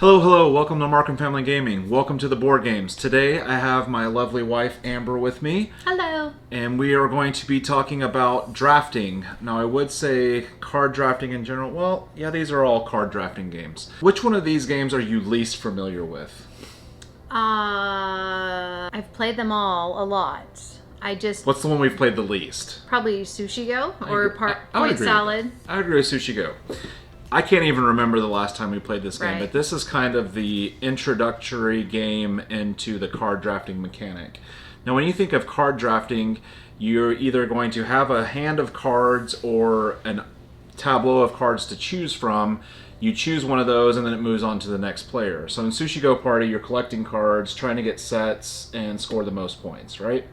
Hello, hello, welcome to Marcum Family Gaming. Welcome to the board games. Today I have my lovely wife Amber with me. Hello. And we are going to be talking about drafting. Now I would say card drafting in general. Well, yeah, these are all card drafting games. Which one of these games are you least familiar with? I've played them all a lot. What's the one we've played the least? Probably Sushi Go or Point Salad. I would agree with Sushi Go. I can't even remember the last time we played this game, but this is kind of the introductory game into the card drafting mechanic. Now, when you think of card drafting, you're either going to have a hand of cards or a tableau of cards to choose from. You choose one of those, and then it moves on to the next player. So in Sushi Go Party, you're collecting cards, trying to get sets, and score the most points, right?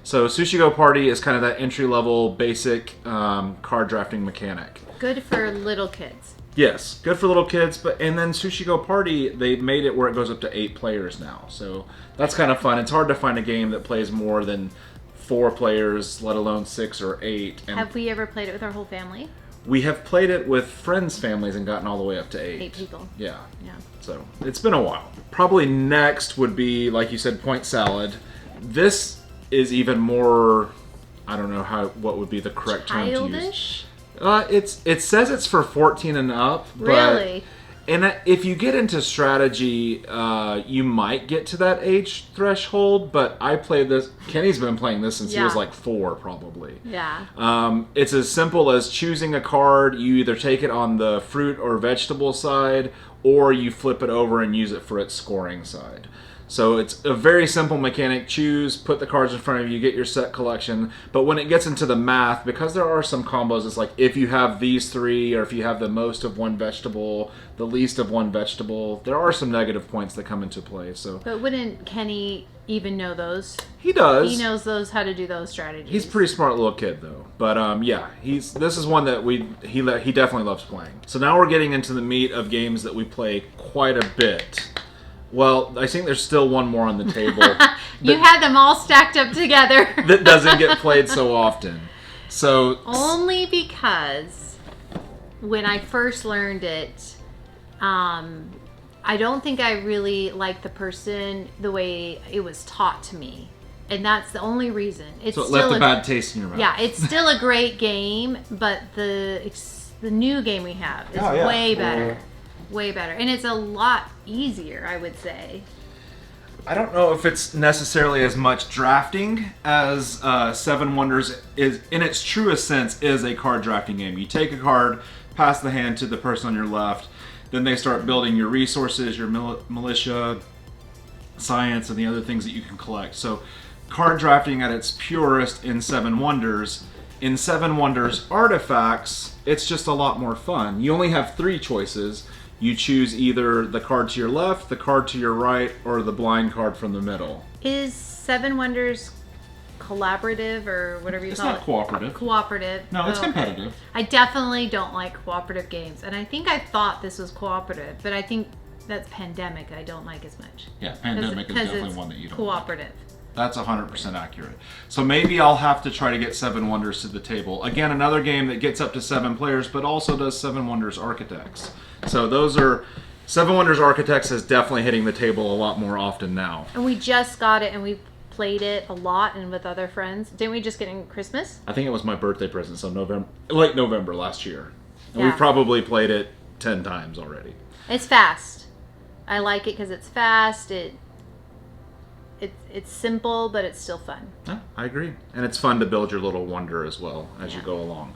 So Sushi Go Party is kind of that entry-level, basic card drafting mechanic. Good for little kids. Yes, good for little kids. And then Sushi Go Party, they made it where it goes up to 8 players now. So that's kind of fun. It's hard to find a game that plays more than 4 players, let alone 6 or 8. And have we ever played it with our whole family? We have played it with friends' families and gotten all the way up to 8. 8 people. Yeah. Yeah. So it's been a while. Probably next would be, like you said, Point Salad. This is even more, I don't know what would be the correct term to use. Childish? It says it's for 14 and up. But, really? And if you get into strategy, you might get to that age threshold. But I played this. Kenny's been playing this since he was like 4, probably. Yeah. It's as simple as choosing a card. You either take it on the fruit or vegetable side, or you flip it over and use it for its scoring side. So it's a very simple mechanic. Choose, put the cards in front of you, get your set collection. But when it gets into the math, because there are some combos, it's like if you have these 3, or if you have the most of one vegetable, the least of one vegetable, there are some negative points that come into play. So, but wouldn't Kenny even know those? He does. He knows how to do those strategies. He's a pretty smart little kid, though. But yeah, this is one that he definitely loves playing. So now we're getting into the meat of games that we play quite a bit. Well, I think there's still one more on the table. You had them all stacked up together. That doesn't get played so often. So only because when I first learned it, I don't think I really liked the way it was taught to me. And that's the only reason. So it left a bad taste in your mouth. Yeah, it's still a great game, but the new game we have is way better. Way better. And it's a lot easier, I would say. I don't know if it's necessarily as much drafting as Seven Wonders is, in its truest sense, is a card drafting game. You take a card, pass the hand to the person on your left, then they start building your resources, your militia, science, and the other things that you can collect. So card drafting at its purest in Seven Wonders. In Seven Wonders Artifacts, it's just a lot more fun. You only have 3 choices. You choose either the card to your left, the card to your right, or the blind card from the middle. Is Seven Wonders collaborative or whatever you call it? It's not cooperative. Cooperative. No, it's competitive. I definitely don't like cooperative games. And I think I thought this was cooperative, but I think that's Pandemic I don't like as much. Yeah, Pandemic is definitely one that you don't cooperative. Like. That's 100% accurate. So maybe I'll have to try to get Seven Wonders to the table. Again, another game that gets up to 7 players, but also does Seven Wonders Architects. So those are... Seven Wonders Architects is definitely hitting the table a lot more often now. And we just got it, and we played it a lot and with other friends. Didn't we just get it in Christmas? I think it was my birthday present, so late November last year. And we've probably played it 10 times already. It's fast. I like it because it's fast. It's simple, but it's still fun. Yeah, I agree. And it's fun to build your little wonder as well as you go along.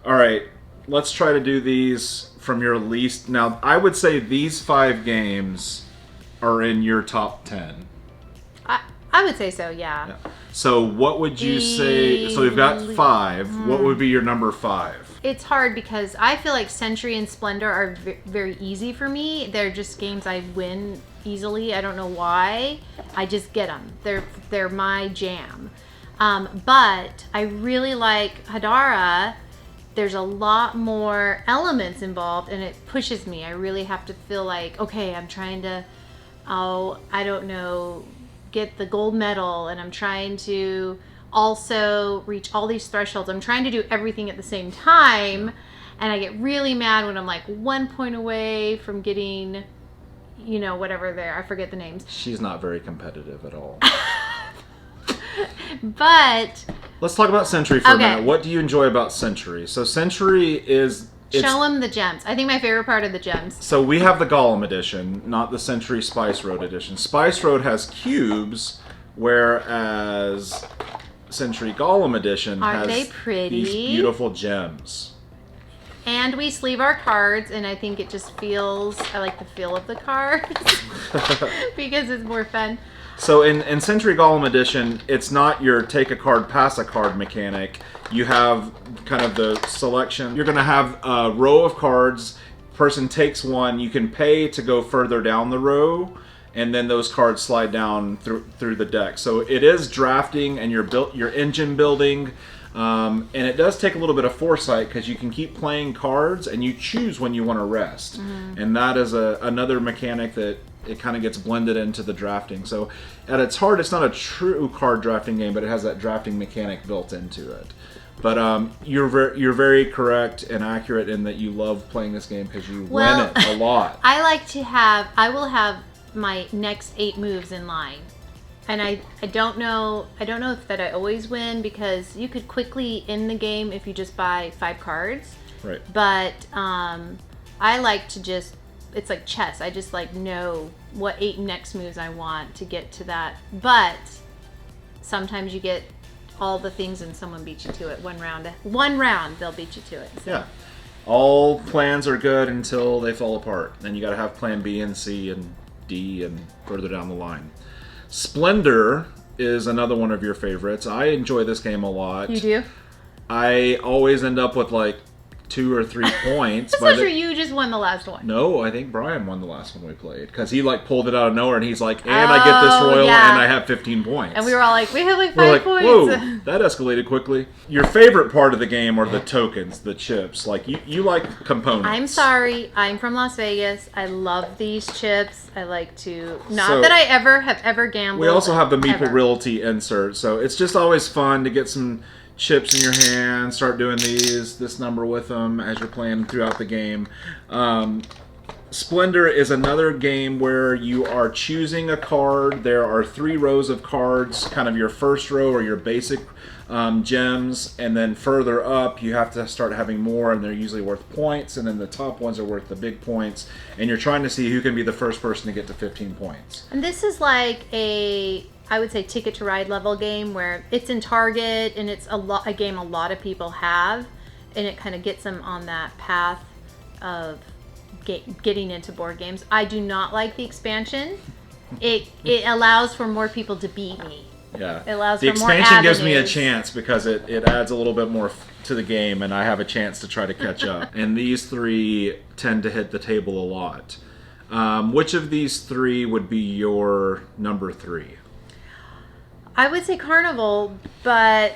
All right, let's try to do these from your least. Now, I would say these 5 games are in your top 10. I would say so, yeah. So what would you say? So we've got 5. What would be your number 5? It's hard because I feel like Century and Splendor are very easy for me. They're just games I win easily. I don't know why. I just get them. They're my jam. But I really like Hadara. There's a lot more elements involved, and it pushes me. I really have to feel like, okay, I'm trying to, I don't know, get the gold medal, and I'm trying to also reach all these thresholds. I'm trying to do everything at the same time, and I get really mad when I'm like 1 point away from getting whatever they're. I forget the names. She's not very competitive at all. But let's talk about Century for a minute. What do you enjoy about Century? So Century is... show them the gems. I think my favorite part are the gems. So we have the Golem edition, not the Century Spice Road edition. Spice Road has cubes, whereas Century Golem edition has these beautiful gems. And we sleeve our cards, and I think it just feels... I like the feel of the cards because it's more fun. So in Century Golem edition, it's not your take a card, pass a card mechanic. You have kind of the selection. You're going to have a row of cards. Person takes one. You can pay to go further down the row, and then those cards slide down through the deck. So it is drafting and your engine building. And it does take a little bit of foresight because you can keep playing cards and you choose when you want to rest. And that is another mechanic that it kind of gets blended into the drafting. So at its heart, it's not a true card drafting game, but it has that drafting mechanic built into it. But you're very correct and accurate in that you love playing this game because you win it a lot. I will have my next 8 moves in line. And I don't know if that I always win because you could quickly end the game if you just buy 5 cards. Right. But I like to just, it's like chess. I just like know what 8 next moves I want to get to that. But sometimes you get all the things and someone beats you to it. One round they'll beat you to it. So. Yeah. All plans are good until they fall apart. Then you got to have plan B and C and D and further down the line. Splendor is another one of your favorites. I enjoy this game a lot. You do? I always end up with like 2 or 3 points. That's not true. You just won the last one. No, I think Brian won the last one we played because he like pulled it out of nowhere and he's like, and I get this royal and I have 15 points. And we were all like, we have like 5 points. Whoa, that escalated quickly. Your favorite part of the game are the tokens, the chips. Like you like components. I'm sorry. I'm from Las Vegas. I love these chips. I like to, that I have ever gambled. We also have the Meeple Realty insert. So it's just always fun to get some chips in your hand, start doing this number with them as you're playing throughout the game. Splendor is another game where you are choosing a card. There are 3 rows of cards, kind of your first row or your basic gems, and then further up you have to start having more, and they're usually worth points, and then the top ones are worth the big points, and you're trying to see who can be the first person to get to 15 points. And this is like I would say Ticket to Ride level game where it's in Target and it's a game a lot of people have, and it kind of gets them on that path of getting into board games. I do not like the expansion. It allows for more people to beat me. Yeah, it allows the for more expansion avenues. gives me a chance because it adds a little bit more to the game, and I have a chance to try to catch up. And these 3 tend to hit the table a lot. Which of these 3 would be your number 3? I would say Carnival, but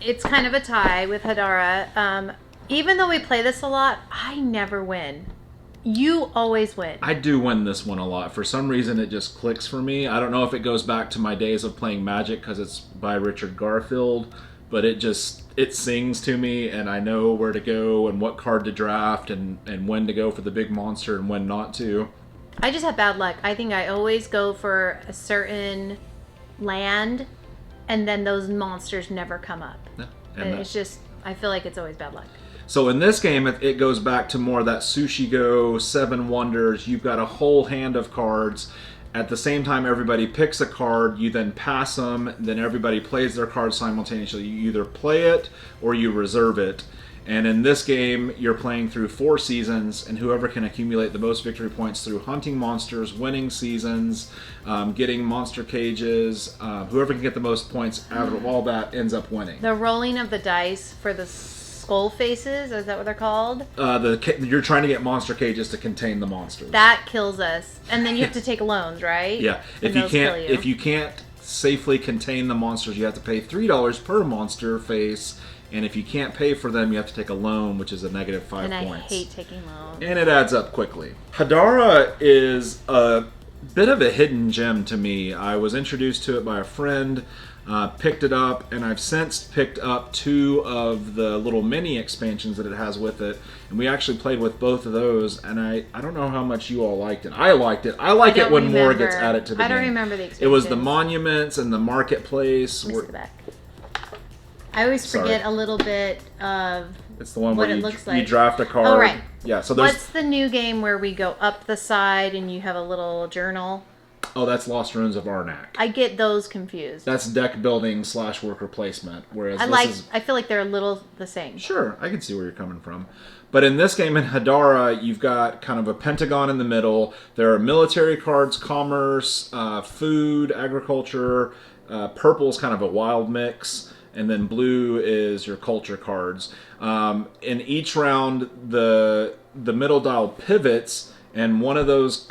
it's kind of a tie with Hadara. Even though we play this a lot, I never win. You always win. I do win this one a lot. For some reason, it just clicks for me. I don't know if it goes back to my days of playing Magic because it's by Richard Garfield, but it sings to me, and I know where to go and what card to draft and when to go for the big monster and when not to. I just have bad luck. I think I always go for a certain land, and then those monsters never come up. Yeah. And it's just, I feel like it's always bad luck. So in this game, it goes back to more that Sushi Go, 7 Wonders. You've got a whole hand of cards. At the same time, everybody picks a card. You then pass them. Then everybody plays their card simultaneously. You either play it or you reserve it. And in this game, you're playing through 4 seasons, and whoever can accumulate the most victory points through hunting monsters, winning seasons, getting monster cages, whoever can get the most points out of all that ends up winning. The rolling of the dice for the skull faces, is that what they're called? You're trying to get monster cages to contain the monsters. That kills us. And then you have to take loans, right? Yeah. If you can't safely contain the monsters, you have to pay $3 per monster face. And if you can't pay for them, you have to take a loan, which is a negative 5 points. And I hate taking loans. And it adds up quickly. Hadara is a bit of a hidden gem to me. I was introduced to it by a friend. Picked it up, and I've since picked up 2 of the little mini expansions that it has with it, and we actually played with both of those, and I don't know how much you all liked it. I liked it. I like it when more gets added to the game. I don't remember the expansions. It was the monuments and the marketplace. Let me see back. I always forget a little bit of it's the one what where it looks like. You draft a card. Oh, right. Yeah, so there's... What's the new game where we go up the side and you have a little journal? Oh, that's Lost Ruins of Arnak. I get those confused. That's deck building / worker placement, whereas I feel like they're a little the same. Sure, I can see where you're coming from. But in this game in Hadara, you've got kind of a pentagon in the middle. There are military cards, commerce, food, agriculture. Purple is kind of a wild mix. And then blue is your culture cards. In each round, the middle dial pivots, and one of those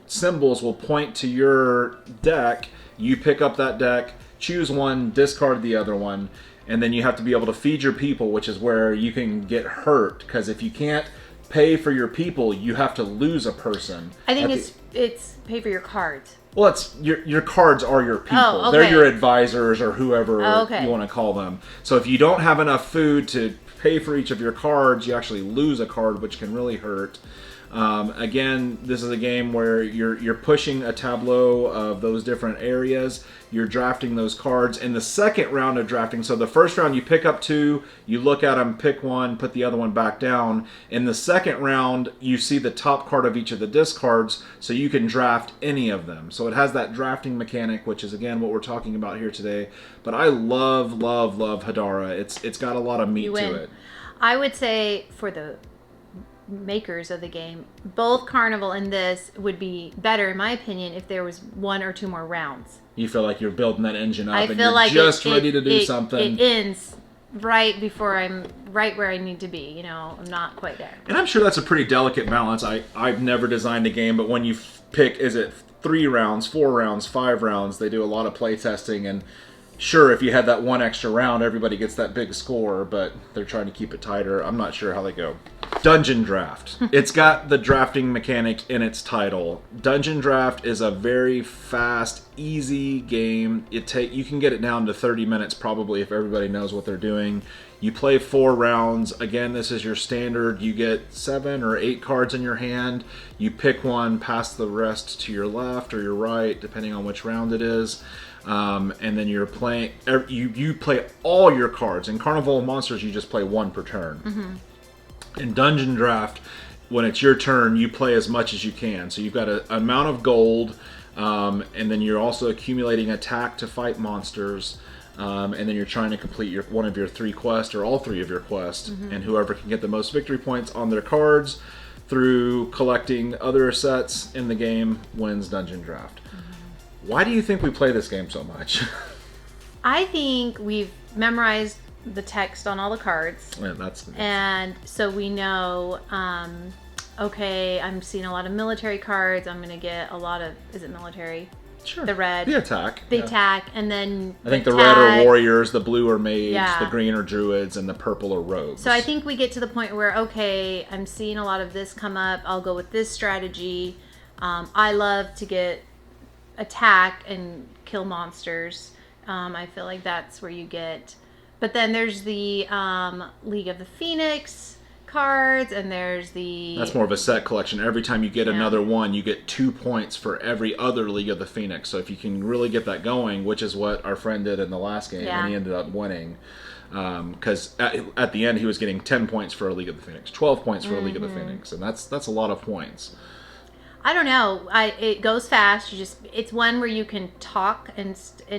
symbols will point to your deck. You pick up that deck, choose one, discard the other one, and then you have to be able to feed your people, which is where you can get hurt, because if you can't pay for your people, you have to lose a person. I think it's pay for your cards. Well, it's your cards are your people. Oh, okay. They're your advisors or whoever okay. you want to call them. So if you don't have enough food to pay for each of your cards, you actually lose a card, which can really hurt. Again, this is a game where you're pushing a tableau of those different areas. You're drafting those cards. In the second round of drafting, so the first round you pick up 2, you look at them, pick one, put the other one back down. In the second round, you see the top card of each of the discards, so you can draft any of them. So it has that drafting mechanic, which is again what we're talking about here today. But I love Hadara. It's got a lot of meat to it. I would say for the makers of the game, both Carnival and this would be better, in my opinion, if there was 1 or 2 more rounds. You feel like you're building that engine up, and feel you're like just ready to do something. It ends right before I'm right where I need to be. You know, I'm not quite there. And I'm sure that's a pretty delicate balance. I've never designed a game, but when you pick, is it 3 rounds, 4 rounds, 5 rounds, they do a lot of play testing, and sure, if you had that 1 extra round, everybody gets that big score, but they're trying to keep it tighter. I'm not sure how they go. Dungeon Draft. It's got the drafting mechanic in its title. Dungeon Draft is a very fast, easy game. You can get it down to 30 minutes probably if everybody knows what they're doing. You play 4 rounds. Again, this is your standard. You get 7 or 8 cards in your hand. You pick one, pass the rest to your left or your right, depending on which round it is. And then you're playing. You play all your cards. In Carnival of Monsters, you just play 1 per turn. Mm-hmm. In Dungeon Draft, when it's your turn, you play as much as you can. So you've got an amount of gold, and then you're also accumulating attack to fight monsters, and then you're trying to complete one of your 3 quests or all 3 of your quests. Mm-hmm. And whoever can get the most victory points on their cards through collecting other sets in the game wins Dungeon Draft. Mm-hmm. Why do you think we play this game so much? I think we've memorized the text on all the cards. Yeah, and so we know, okay, I'm seeing a lot of military cards. I'm going to get a lot of, is it military? Sure. The red. The attack. The attack, and then I think the red are warriors, the blue are mage, the green are druids, and the purple are rogues. So I think we get to the point where, okay, I'm seeing a lot of this come up. I'll go with this strategy. I love to get attack and kill monsters. I feel like that's where you get... But then there's the League of the Phoenix cards, and there's the... That's more of a set collection. Every time you get another one, you get 2 points for every other League of the Phoenix. So if you can really get that going, which is what our friend did in the last game, and he ended up winning. Because at the end, he was getting 10 points for a League of the Phoenix, 12 points for a League of the Phoenix, and that's a lot of points. I don't know. It goes fast. It's one where you can talk and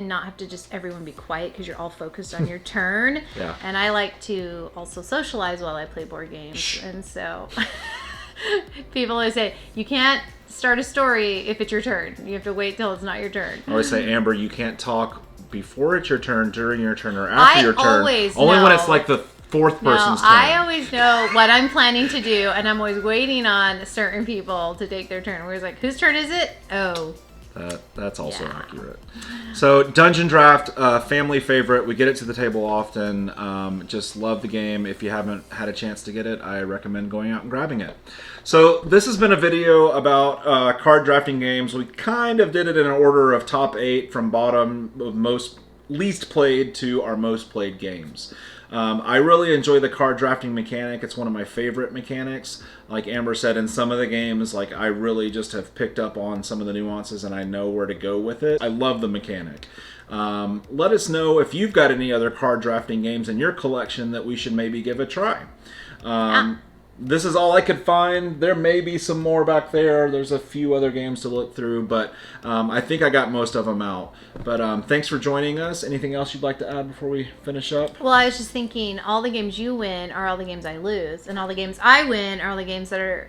not have to just everyone be quiet because you're all focused on your turn. Yeah. And I like to also socialize while I play board games. Shh. And so people always say, you can't start a story if it's your turn. You have to wait till it's not your turn. I always say, Amber, you can't talk before it's your turn, during your turn, or after your turn. Always Only know. when it's like the 4th person's turn. I always know what I'm planning to do, and I'm always waiting on certain people to take their turn. Where it's like, whose turn is it? Oh. That's also accurate. So Dungeon Draft, family favorite. We get it to the table often. Just love the game. If you haven't had a chance to get it, I recommend going out and grabbing it. So this has been a video about card drafting games. We kind of did it in an order of top 8 from bottom of most least played to our most played games. I really enjoy the card drafting mechanic. It's one of my favorite mechanics. Like Amber said, in some of the games, like I really just have picked up on some of the nuances and I know where to go with it. I love the mechanic. Let us know if you've got any other card drafting games in your collection that we should maybe give a try. This is all I could find. There may be some more back there. There's a few other games to look through, but I think I got most of them out. But thanks for joining us. Anything else you'd like to add before we finish up? Well, I was just thinking, all the games you win are all the games I lose, and all the games I win are all the games that are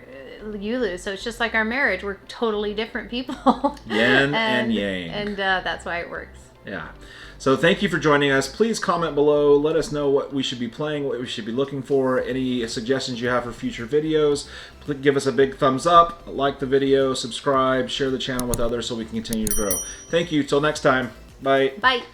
you lose. So it's just like our marriage. We're totally different people. Yin and yang. And that's why it works. Yeah. So thank you for joining us. Please comment below. Let us know what we should be playing, what we should be looking for, any suggestions you have for future videos. Please give us a big thumbs up, like the video, subscribe, share the channel with others so we can continue to grow. Thank you. Till next time. Bye. Bye.